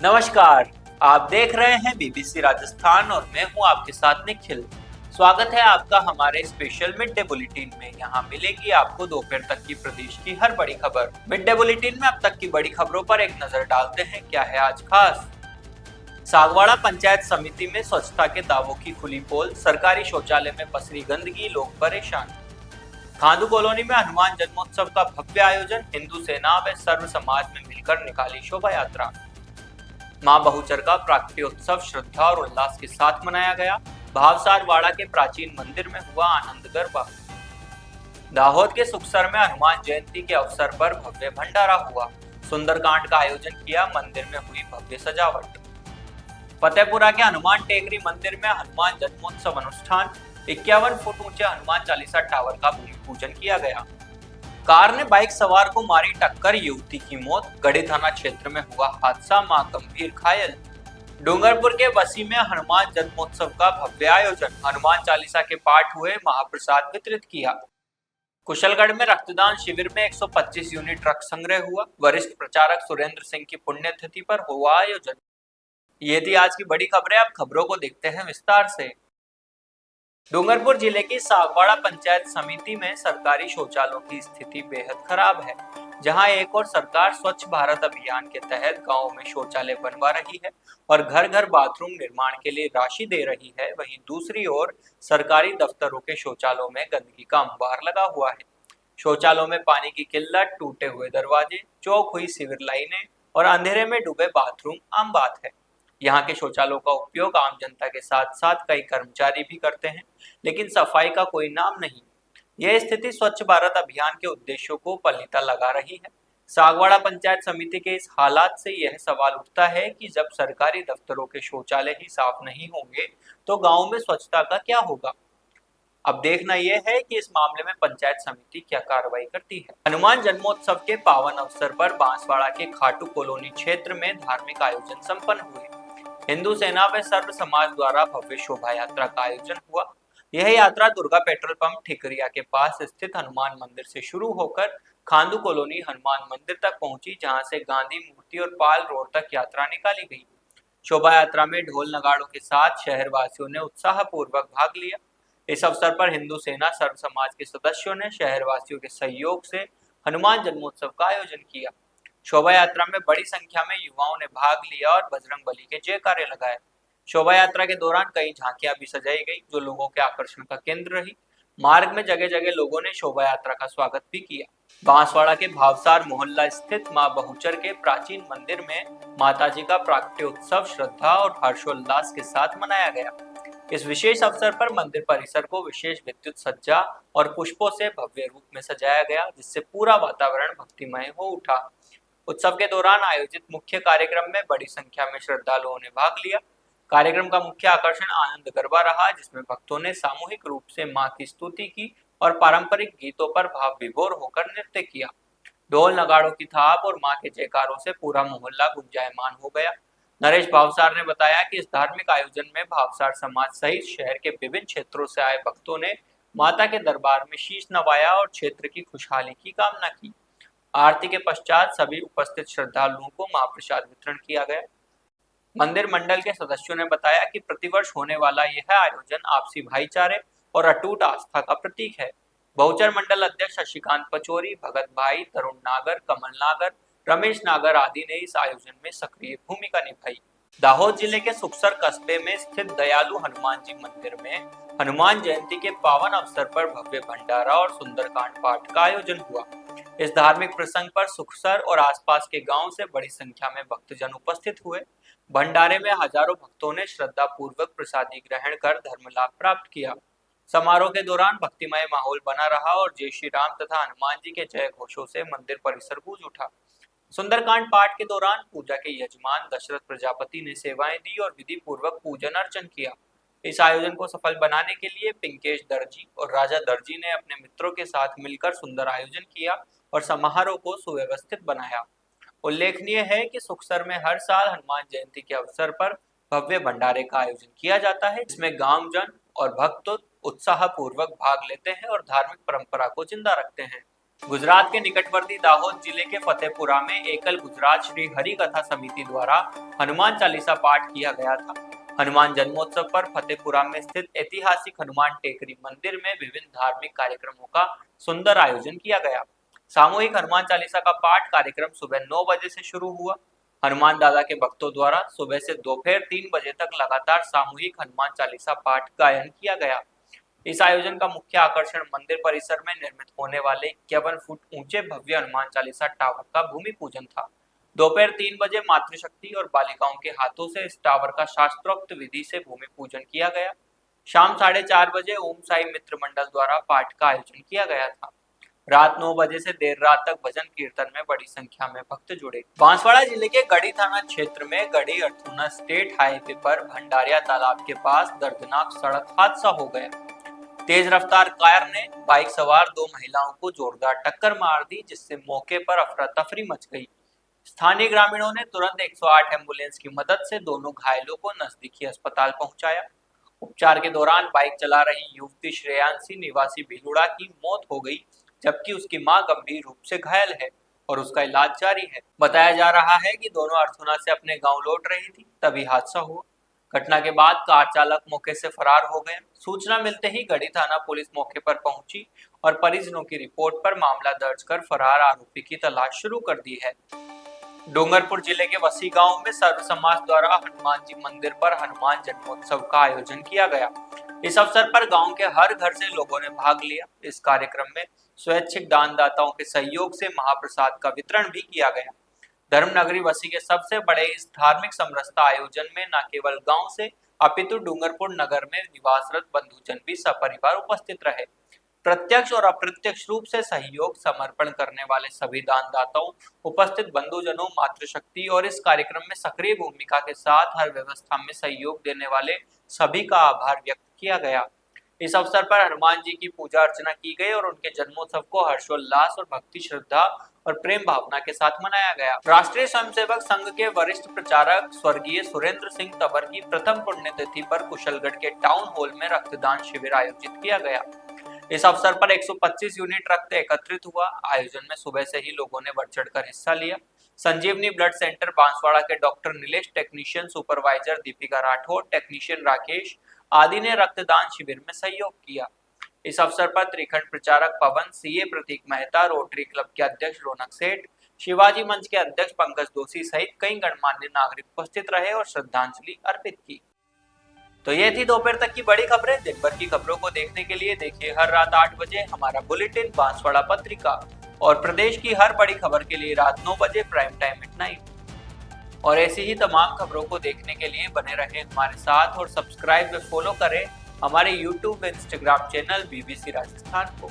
नमस्कार। आप देख रहे हैं बीबीसी राजस्थान और मैं हूं आपके साथ निखिल। स्वागत है आपका हमारे स्पेशल मिड डे बुलेटिन में। यहां मिलेगी आपको दोपहर तक की प्रदेश की हर बड़ी खबर। मिड डे बुलेटिन में अब तक की बड़ी खबरों पर एक नजर डालते हैं। क्या है आज खास? सागवाड़ा पंचायत समिति में स्वच्छता के दावों की खुली पोल। सरकारी शौचालय में पसरी गंदगी, लोग परेशान। खांदू कॉलोनी में हनुमान जन्मोत्सव का भव्य आयोजन। हिंदू सेना व सर्व समाज में मिलकर निकाली शोभा यात्रा। मां बहुचर का प्राकट्योत्सव श्रद्धा और उल्लास के साथ मनाया गया। भावसार वाड़ा के प्राचीन मंदिर में हुआ आनंद गरबा। दाहोद के सुखसर में हनुमान जयंती के अवसर पर भव्य भंडारा हुआ। सुंदरकांड का आयोजन किया। मंदिर में हुई भव्य सजावट। फतेहपुरा के हनुमान टेकरी मंदिर में हनुमान जन्मोत्सव अनुष्ठान। 51 फुट ऊंचे हनुमान चालीसा टावर का भूमि पूजन किया गया। कार ने बाइक सवार को मारी टक्कर, युवती की मौत। गढ़ी थाना क्षेत्र में हुआ हादसा, मां गंभीर घायल। डूंगरपुर के बसी में हनुमान जन्मोत्सव का भव्य आयोजन। हनुमान चालीसा के पाठ हुए, महाप्रसाद वितरित किया। कुशलगढ़ में रक्तदान शिविर में 125 यूनिट रक्त संग्रह हुआ। वरिष्ठ प्रचारक सुरेंद्र सिंह की पुण्यतिथि पर हुआ आयोजन। ये थी आज की बड़ी खबरें। अब खबरों को देखते हैं विस्तार से। डूंगरपुर जिले की सागवाड़ा पंचायत समिति में सरकारी शौचालयों की स्थिति बेहद खराब है। जहां एक और सरकार स्वच्छ भारत अभियान के तहत गांवों में शौचालय बनवा रही है और घर घर बाथरूम निर्माण के लिए राशि दे रही है, वहीं दूसरी ओर सरकारी दफ्तरों के शौचालयों में गंदगी का अंबार लगा हुआ है। शौचालयों में पानी की किल्लत, टूटे हुए दरवाजे, चौक हुई सीवर लाइनें और अंधेरे में डूबे बाथरूम आम बात है। यहाँ के शौचालयों का उपयोग आम जनता के साथ साथ कई कर्मचारी भी करते हैं, लेकिन सफाई का कोई नाम नहीं। यह स्थिति स्वच्छ भारत अभियान के उद्देश्यों को पलीता लगा रही है। सागवाड़ा पंचायत समिति के इस हालात से यह सवाल उठता है कि जब सरकारी दफ्तरों के शौचालय ही साफ नहीं होंगे तो गांव में स्वच्छता का क्या होगा। अब देखना यह है कि इस मामले में पंचायत समिति क्या कार्रवाई करती है। हनुमान जन्मोत्सव के पावन अवसर पर बांसवाड़ा के खाटू कॉलोनी क्षेत्र में धार्मिक आयोजन संपन्न हुए। हिंदू सेना व सर्व समाज द्वारा भव्य शोभा यात्रा का आयोजन हुआ। यह यात्रा दुर्गा पेट्रोल पंप ठिकरिया के पास स्थित हनुमान मंदिर से शुरू होकर खांदू कॉलोनी हनुमान मंदिर तक पहुंची, जहां से गांधी मूर्ति और पाल रोड तक यात्रा निकाली गई। शोभा यात्रा में ढोल नगाड़ों के साथ शहरवासियों ने उत्साहपूर्वक भाग लिया। इस अवसर पर हिंदू सेना सर्व समाज के सदस्यों ने शहरवासियों के सहयोग से हनुमान जन्मोत्सव का आयोजन किया। शोभा यात्रा में बड़ी संख्या में युवाओं ने भाग लिया और बजरंग बली के जयकारे लगाए। शोभा यात्रा के दौरान कई झांकियां भी सजाई गई, जो लोगों के आकर्षण का केंद्र रही। मार्ग में जगह जगह लोगों ने शोभा यात्रा का स्वागत भी किया। बांसवाड़ा के भावसार मोहल्ला स्थित मां बहुचर के प्राचीन मंदिर में माताजी का प्राकट्योत्सव श्रद्धा और हर्षोल्लास के साथ मनाया गया। इस विशेष अवसर पर मंदिर परिसर को विशेष विद्युत सज्जा और पुष्पों से भव्य रूप में सजाया गया, जिससे पूरा वातावरण भक्तिमय हो उठा। उत्सव के दौरान आयोजित मुख्य कार्यक्रम में बड़ी संख्या में श्रद्धालुओं ने भाग लिया। कार्यक्रम का मुख्य आकर्षण आनंद गरबा रहा, जिसमें भक्तों ने सामूहिक रूप से मां की स्तुति की और पारंपरिक गीतों पर भाव विभोर होकर नृत्य किया। ढोल नगाड़ों की थाप और मां के जयकारों से पूरा मोहल्ला गुंजायमान हो गया। नरेश भावसार ने बताया कि इस धार्मिक आयोजन में भावसार समाज सहित शहर के विभिन्न क्षेत्रों से आए भक्तों ने माता के दरबार में शीश नवाया और क्षेत्र की खुशहाली की कामना की। आरती के पश्चात सभी उपस्थित श्रद्धालुओं को महाप्रसाद वितरण किया गया। मंदिर मंडल के सदस्यों ने बताया कि प्रतिवर्ष होने वाला यह आयोजन आपसी भाईचारे और अटूट आस्था का प्रतीक है। बहुचर मंडल अध्यक्ष शशिकांत पचौरी, भगत भाई, तरुण नागर, कमल नागर, रमेश नागर आदि ने इस आयोजन में सक्रिय भूमिका निभाई। दाहोद जिले के सुखसर कस्बे में स्थित दयालु हनुमान जी मंदिर में हनुमान जयंती के पावन अवसर पर भव्य भंडारा और सुंदरकांड पाठ का आयोजन हुआ। इस धार्मिक प्रसंग पर सुखसर और आसपास के गांव से बड़ी संख्या में भक्तजन उपस्थित हुए। भंडारे में हजारों भक्तों ने श्रद्धा पूर्वक प्रसादी ग्रहण कर धर्म लाभ प्राप्त किया। समारोह के दौरान भक्तिमय माहौल बना रहा और जय श्री राम तथा हनुमान जी के जय घोषों से मंदिर परिसर गूंज उठा। सुंदरकांड पाठ के दौरान पूजा के यजमान दशरथ प्रजापति ने सेवाएं दी और विधि पूर्वक पूजन अर्चन किया। इस आयोजन को सफल बनाने के लिए पिंकेश दर्जी और राजा दर्जी ने अपने मित्रों के साथ मिलकर सुंदर आयोजन किया और समारोह को सुव्यवस्थित बनाया। उल्लेखनीय है कि सुखसर में हर साल हनुमान जयंती के अवसर पर भव्य भंडारे का आयोजन किया जाता है, जिसमें गांवजन और भक्त उत्साह पूर्वक भाग लेते हैं और धार्मिक परंपरा को जिंदा रखते हैं। गुजरात के निकटवर्ती दाहोद जिले के फतेहपुरा में एकल गुजरात श्री हरि कथा समिति द्वारा हनुमान चालीसा पाठ किया गया था। हनुमान जन्मोत्सव पर फतेहपुरा में स्थित ऐतिहासिक हनुमान टेकरी मंदिर में विभिन्न धार्मिक कार्यक्रमों का सुंदर आयोजन किया गया। सामूहिक हनुमान चालीसा का पाठ कार्यक्रम सुबह 9 बजे से शुरू हुआ। हनुमान दादा के भक्तों द्वारा सुबह से दोपहर 3 बजे तक लगातार सामूहिक हनुमान चालीसा पाठ गायन किया गया। इस आयोजन का मुख्य आकर्षण मंदिर परिसर में निर्मित होने वाले 51 फुट ऊंचे भव्य हनुमान चालीसा टावर का भूमि पूजन था। दोपहर 3 बजे मातृशक्ति और बालिकाओं के हाथों से इस टावर का शास्त्रोक्त विधि से भूमि पूजन किया गया। शाम 4:30 बजे ओम साई मित्र मंडल द्वारा पाठ का आयोजन किया गया था। रात 9 बजे से देर रात तक भजन कीर्तन में बड़ी संख्या में भक्त जुड़े। बांसवाड़ा जिले के गढ़ी थाना क्षेत्र में गढ़ी अर्थूना स्टेट हाईवे पर भंडारिया तालाब के पास दर्दनाक सड़क हादसा हो गया। तेज रफ्तार कार ने बाइक सवार 2 महिलाओं को जोरदार टक्कर मार दी, जिससे मौके पर अफरा तफरी मच गई। स्थानीय ग्रामीणों ने तुरंत 108 एम्बुलेंस की मदद से दोनों घायलों को नजदीकी अस्पताल पहुंचाया। उपचार के दौरान बाइक चला रही युवती श्रेयांशी निवासी भिलुड़ा की मौत हो गई, जबकि उसकी मां गंभीर रूप से घायल है और उसका इलाज जारी है। बताया जा रहा है कि दोनों अर्थुना से अपने गांव लौट रही थी, तभी हादसा हुआ। घटना के बाद कार चालक मौके से फरार हो गए। सूचना मिलते ही गढ़ी थाना पुलिस मौके पर पहुंची और परिजनों की रिपोर्ट पर मामला दर्ज कर फरार आरोपी की तलाश शुरू कर दी है। डूंगरपुर जिले के वसी गांव में सर्व समाज द्वारा हनुमान जी मंदिर पर हनुमान जन्मोत्सव का आयोजन किया गया। इस अवसर पर गांव के हर घर से लोगों ने भाग लिया। इस कार्यक्रम में स्वैच्छिक दानदाताओं के सहयोग से महाप्रसाद का वितरण भी किया गया। धर्मनगरी वसी के सबसे बड़े इस धार्मिक समरसता आयोजन में न केवल गांव से अपितु डूंगरपुर नगर में निवासरत बंधुजन भी सपरिवार उपस्थित रहे। प्रत्यक्ष और अप्रत्यक्ष रूप से सहयोग समर्पण करने वाले सभी दानदाताओं, उपस्थित बंधुजनों, मातृशक्ति और इस कार्यक्रम में सक्रिय भूमिका के साथ हर व्यवस्था में सहयोग देने वाले सभी का आभार व्यक्त किया गया। इस अवसर पर हनुमान जी की पूजा अर्चना की गई और उनके जन्मोत्सव को हर्षोल्लास और भक्ति श्रद्धा और प्रेम भावना के साथ मनाया गया। राष्ट्रीय स्वयंसेवक संघ के वरिष्ठ प्रचारक स्वर्गीय सुरेंद्र सिंह तंवर की प्रथम पुण्यतिथि पर कुशलगढ़ के टाउन हॉल में रक्तदान शिविर आयोजित किया गया। इस अवसर पर 125 यूनिट रक्त एकत्रित हुआ। आयोजन में सुबह से ही लोगों ने बढ़ चढ़कर हिस्सा लिया। संजीवनी ब्लड सेंटर बांसवाड़ा के doctor Nilesh, technician supervisor Deepika Rathore, technician Rakesh आदि ने रक्तदान शिविर में सहयोग किया। इस अवसर पर त्रिखंड प्रचारक पवन, सीए प्रतीक मेहता, रोटरी क्लब के अध्यक्ष रौनक सेठ, शिवाजी मंच के अध्यक्ष पंकज दोषी सहित कई गणमान्य नागरिक उपस्थित रहे और श्रद्धांजलि अर्पित की। तो ये थी दोपहर तक की बड़ी खबरें। दिन भर की खबरों को देखने के लिए देखिए हर रात 8 बजे हमारा बुलेटिन बांसवाड़ा पत्रिका और प्रदेश की हर बड़ी खबर के लिए रात 9 बजे प्राइम टाइम @9। और ऐसी ही तमाम खबरों को देखने के लिए बने रहे हमारे साथ और सब्सक्राइब व फॉलो करें हमारे YouTube व Instagram चैनल BBC राजस्थान को।